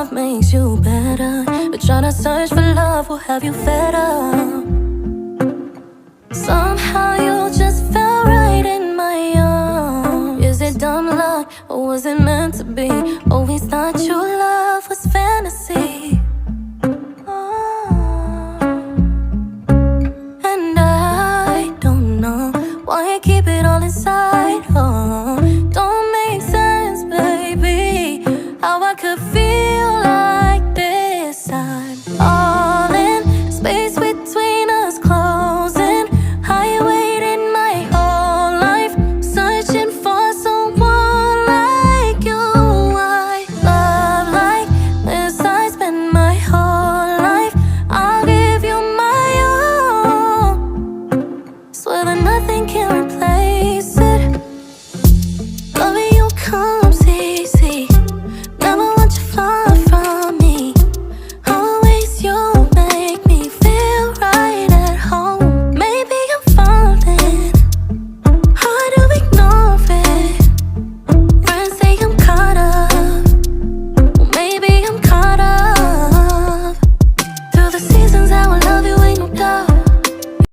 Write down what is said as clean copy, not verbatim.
love makes you better, but trying to search for love will have you fed up. Somehow you just fell right in my arms. Is it dumb luck or was it meant to be? Always thought you